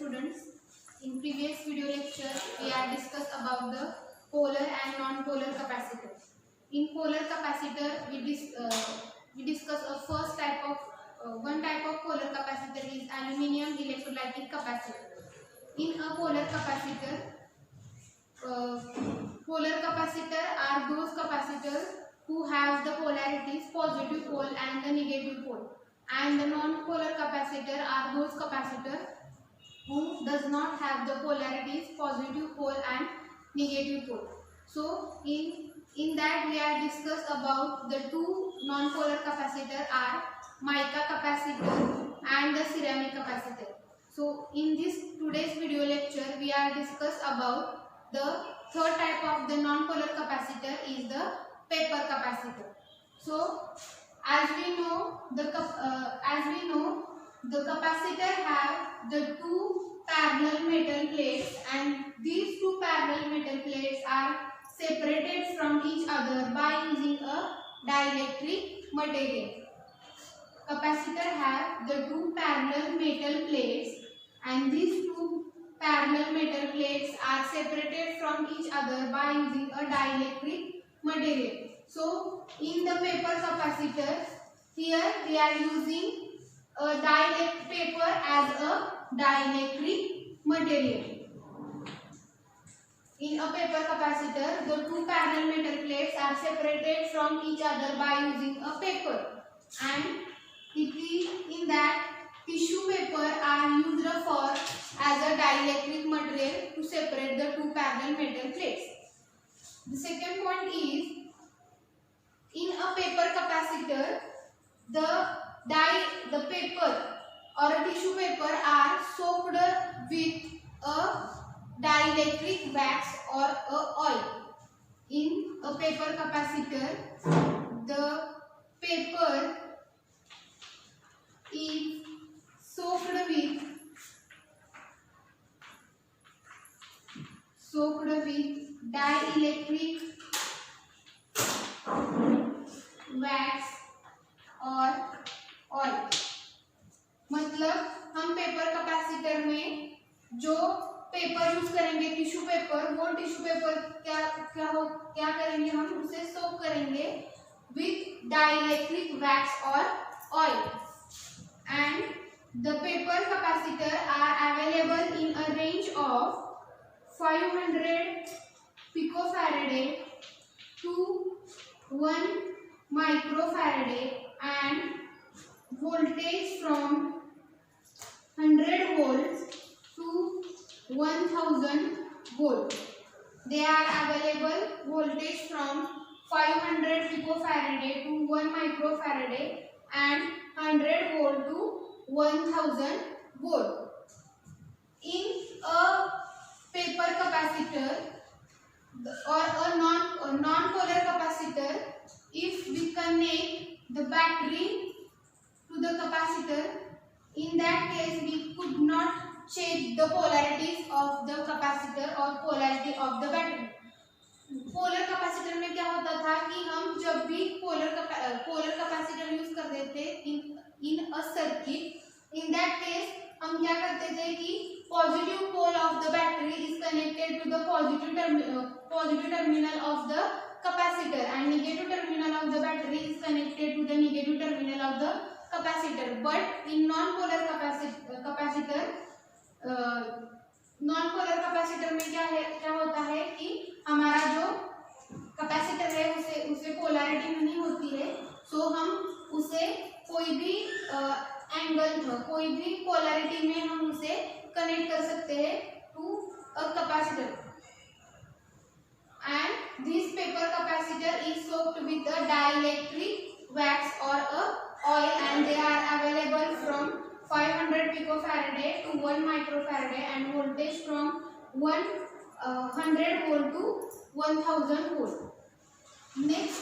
students. In previous video lecture, we have discussed about the polar and non-polar capacitor. In polar capacitor, we discuss a first type of one type of polar capacitor is aluminium electrolytic capacitor. In a polar capacitor are those capacitors who have the polarities positive pole and the negative pole, and the non-polar capacitor are those capacitors who does not have the polarities positive pole and negative pole. So in that we have discussed about the two non-polar capacitor are mica capacitor and the ceramic capacitor. So in this today's video lecture we have discussed about the third type of the non-polar capacitor is the paper capacitor. So as we know the capacitor have the two parallel metal plates, and these two parallel metal plates are separated from each other by using a dielectric material. Capacitor have the two parallel metal plates, and these two parallel metal plates are separated from each other by using a dielectric material. So in the paper capacitor, here we are using a dielectric paper as a dielectric material. In a paper capacitor, the two parallel metal plates are separated from each other by using a paper, and in that tissue paper are used for as a dielectric material to separate the two parallel metal plates. The second point is, in a paper capacitor, the paper or a tissue paper are soaked with a dielectric wax or a oil. In a paper capacitor, the paper is soaked with dielectric wax और oil. मतलब हम paper capacitor में जो paper use करेंगे tissue paper, वो tissue paper क्या करेंगे, हम उसे सोक करेंगे विथ डाइलेक्ट्रिक वैक्स और oil. And the paper capacitor are available in a range of 500 picofarad to 1 microfarad and voltage from 100 volts to 1000 volt. They are available voltage from 500 picofarad to 1 microfarad and 100 volt to 1000 volt. In a paper capacitor or a non-polar capacitor, if we connect the battery to the capacitor, in that case we could not check the polarities of the capacitor or polarity of the battery. Polar capacitor में क्या होता था कि हम जब भी polar capacitor use करते थे in a circuit, in that case हम क्या करते थे कि positive pole of the battery is connected to the positive terminal of the capacitor and negative terminal of the battery is connected to the negative terminal of the capacitor. But in non-polar capacitor में क्या होता है कि हमारा जो capacitor है उसे polarity नहीं होती है, सो हम उसे कोई भी एंगल कोई भी पोलैरिटी में हम उसे कनेक्ट कर सकते हैं to a capacitor. And this paper capacitor is soaked with a dielectric wax or a oil, and they are available from 500 picofarad to 1 microfarad and voltage from 100 volt to 1000 volt. Next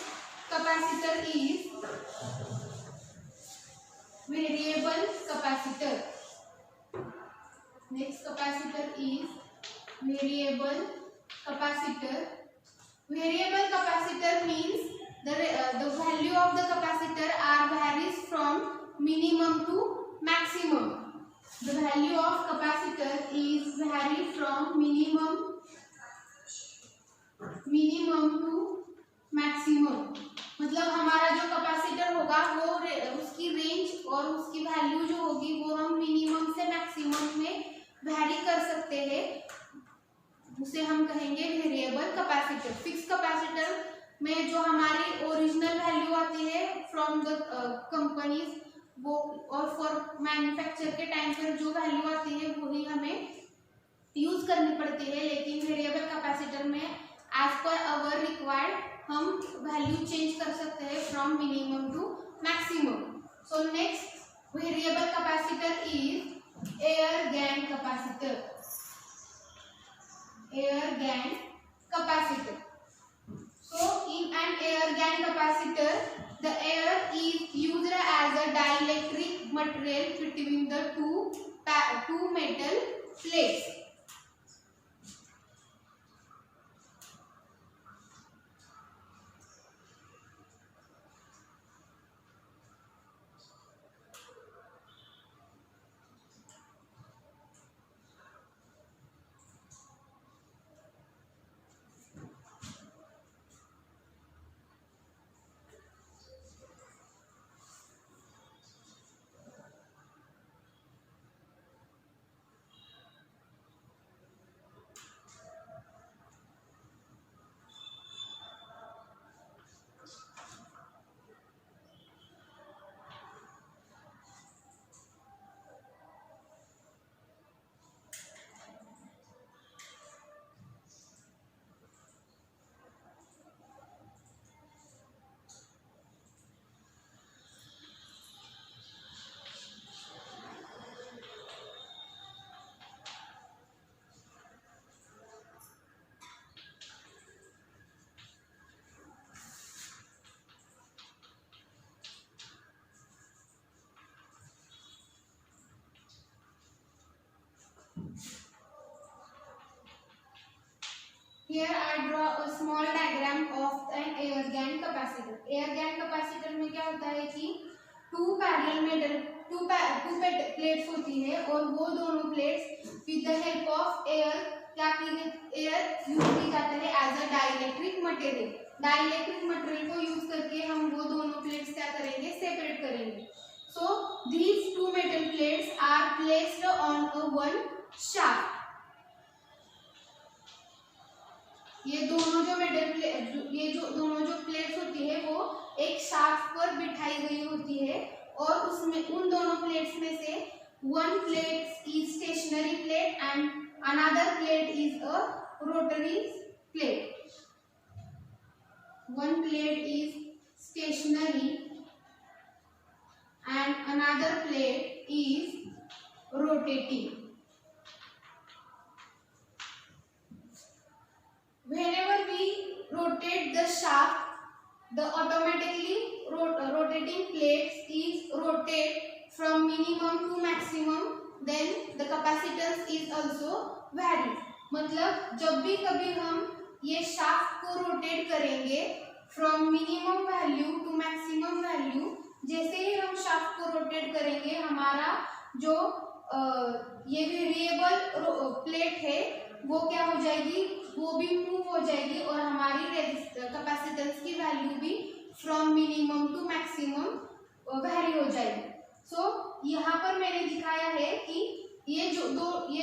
capacitor is variable capacitor. Next capacitor is variable capacitor. Variable capacitor means the value of the capacitor varies from minimum to maximum. The value of capacitor minimum to maximum, मतलब हमारा जो capacitor होगा वो उसकी range और उसकी value जो होगी वो हम मिनिमम से मैक्सिमम में वैरी कर सकते हैं, उसे हम कहेंगे वेरिएबल कैपेसिटर। फिक्स कैपेसिटर में जो हमारी ओरिजिनल वैल्यू आती है फ्रॉम द कंपनीज, वो और फॉर मैन्युफैक्चर के टाइम पर जो वैल्यू आती है वही हमें यूज करनी पड़ती है, लेकिन वेरिएबल कैपेसिटर में एज पर आवर रिक्वायर्ड हम वैल्यू चेंज कर सकते हैं from minimum to maximum. So next variable capacitor is air gang capacitor. Air gang capacitor, so in an air gap capacitor the air is used as a dielectric material between the two metal plates. Here I draw a small diagram of an air gap capacitor. Air gap capacitor में क्या होता है कि to plates होती है और वो दोनों plates with the help of air क्या की एयर यूज की जाता है as a dielectric material. Dielectric material को यूज करके हम वो दोनों प्लेट्स क्या करेंगे, सेपरेट करेंगे। So these two metal plates are placed on a one shaft. ये दोनों जो प्लेट्स होती है वो एक शाफ्ट पर बिठाई गई होती है और उसमें उन दोनों प्लेट्स में से one plate is stationary plate and another plate is a rotary plate. One plate is stationary and another plate is rotating. Whenever we rotate the shaft, the automatically rotating plates is rotate from minimum to maximum, then the capacitance is also vary. मतलब जब भी कभी हम ये shaft को rotate करेंगे from minimum value to maximum value, जैसे ही हम शाफ्ट को रोटेट करेंगे हमारा जो ये वेरिएबल प्लेट है वो क्या हो जाएगी, वो भी मूव हो जाएगी और हमारी कैपेसिटेंस की वैल्यू भी from minimum to maximum vary हो जाएगी। सो यहाँ पर मैंने दिखाया है कि ये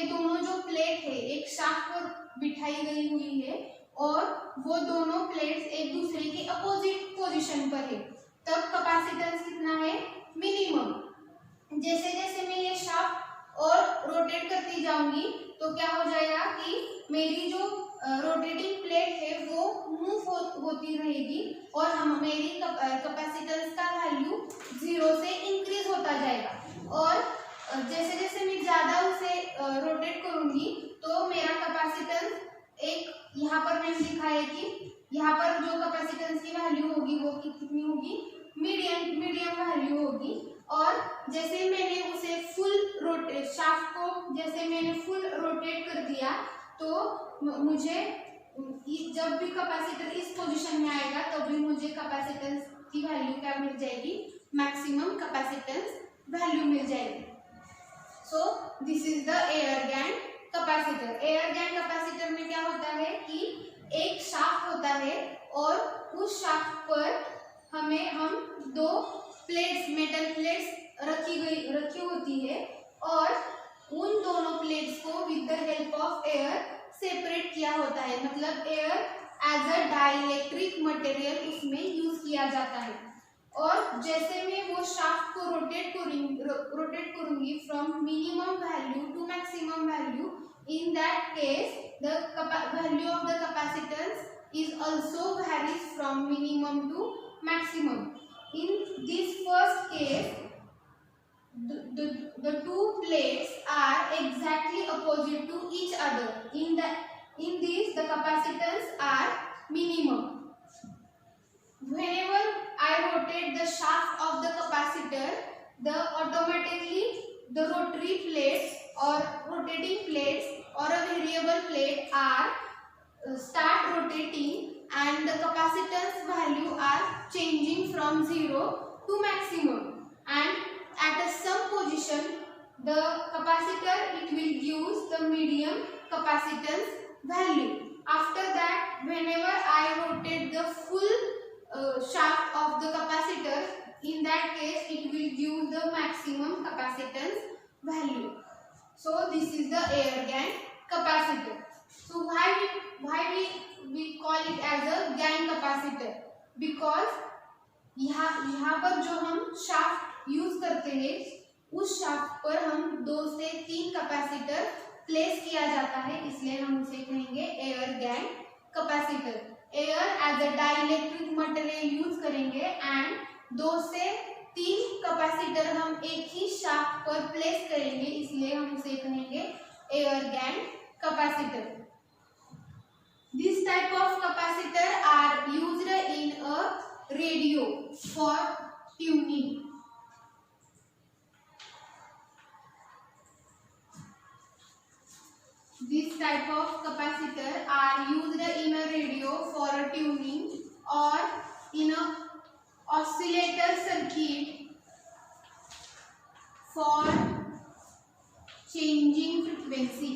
दोनों जो प्लेट है एक शाफ्ट पर बिठाई गई हुई है और वो दोनों प्लेट्स एक दूसरे के अपोजिट पोजीशन पर है, तब कैपेसिटेंस कितना है, मिनिमम। जैसे जैसे मैं ये शाफ्ट और रोटेट करती जाऊंगी तो क्या हो जाएगा कि मेरी जो रोटेटिंग प्लेट है वो मूव होती रहेगी और मेरी कैपेसिटेंस का वैल्यू 0 से इंक्रीज होता जाएगा और जैसे जैसे मैं ज़्यादा उसे रोटेट करूंगी तो मेरा कैपेसिटेंस एक यहाँ पर मैंने दिखाया है कि यहाँ पर जो कैपेसिटेंस की वैल्यू होगी वो कितनी होगी, मीडियम वैल्यू होगी। और जैसे मैंने उसे शाफ्ट को जैसे मैंने फुल रोटेट कर दिया तो मुझे जब भी कैपेसिटर इस पोजीशन में आएगा तब भी मुझे कैपेसिटेंस की वैल्यू क्या मिल जाएगी, मैक्सिमम कैपेसिटेंस वैल्यू मिल जाएगी। So this is the air gap capacitor. Air gap capacitor में क्या होता है कि एक शाफ्ट होता उस शाफ्ट पर हम दो प्लेट्स, मेटल प्लेट्स रखी होती है और उन दोनों प्लेट्स को with the help of air separate किया होता है। मतलब air as a dielectric material उसमें यूज किया जाता है। और जैसे मैं वो शाफ्ट को रोटेट करूंगी from minimum value to maximum value, in that case the value of the capacitance is also varies from minimum to maximum. In this first case the two plates are exactly opposite to each other. In this the capacitance are minimum. Whenever I rotate the shaft of the capacitor, automatically the rotary plates or rotating plates or a variable plate are start rotating, and the capacitance value are changing from 0 to maximum, and at some position the capacitor it will use the medium capacitance value. After that, whenever I rotate the full shaft of the capacitor, in that case it will give the maximum capacitance value. So this is the air gap capacitor. So why we call it as a GaN capacitor? Because यहाँ पर जो हम shaft use करते हैं उस shaft पर हम 2 से 3 कैपेसिटर प्लेस किया जाता है, इसलिए हम उसे कहेंगे air gang capacitor. Air as a dielectric material use करेंगे एंड 2 से 3 कैपेसिटर हम एक ही शाफ्ट पर प्लेस करेंगे, इसलिए हम उसे कहेंगे air gang capacitor. This type of capacitor are used in a radio for tuning. This type of capacitor are used in a radio for a tuning or in a oscillator circuit for changing frequency.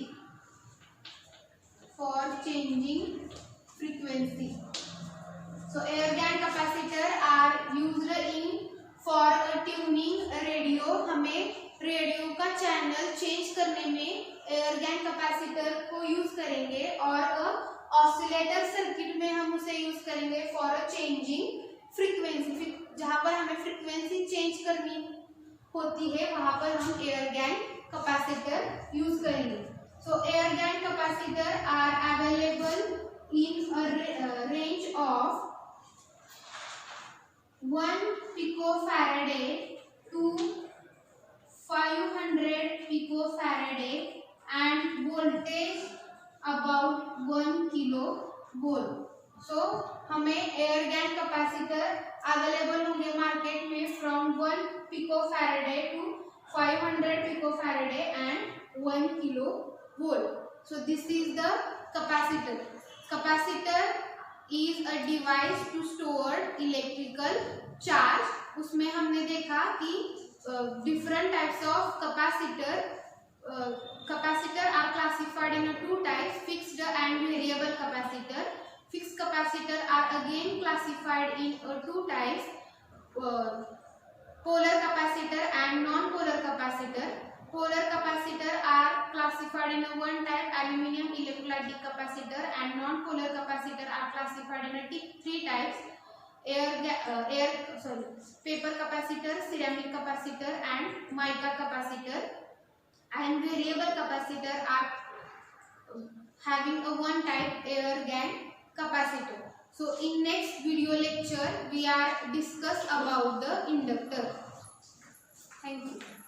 So air gap capacitor are used in for tuning radio. हमें radio का channel change करने में air gap capacitor को use करेंगे, और oscillator circuit में हम उसे यूज करेंगे फॉर चेंजिंग फ्रीक्वेंसी। जहाँ पर हमें फ्रीक्वेंसी चेंज करनी होती है वहां पर हम एयर गैप कैपेसिटर यूज करेंगे। So air gap capacitor are available in a range of 1 picofarad to 500 picofarad and voltage about 1 kilovolt. So हमें एयर गैप कैपेसिटर अवेलेबल होंगे मार्केट में from 1 picofarad to 500 picofarad and 1 kilovolt. So this is the capacitor. Capacitor is a device to store electrical charge. उसमें हमने देखा कि different types of capacitor are classified in 2 types, fixed and variable capacitor. Fixed capacitor are again classified in 2 types, polar capacitor and non-polar capacitor. Polar capacitor are classified in 1 type, aluminum electrolytic capacitor, and non-polar capacitor are classified in 3 types, paper capacitor, ceramic capacitor, and mica capacitor. And variable capacitor are having a 1 type, air gap capacitor. So in next video lecture we are discuss about the inductor. Thank you.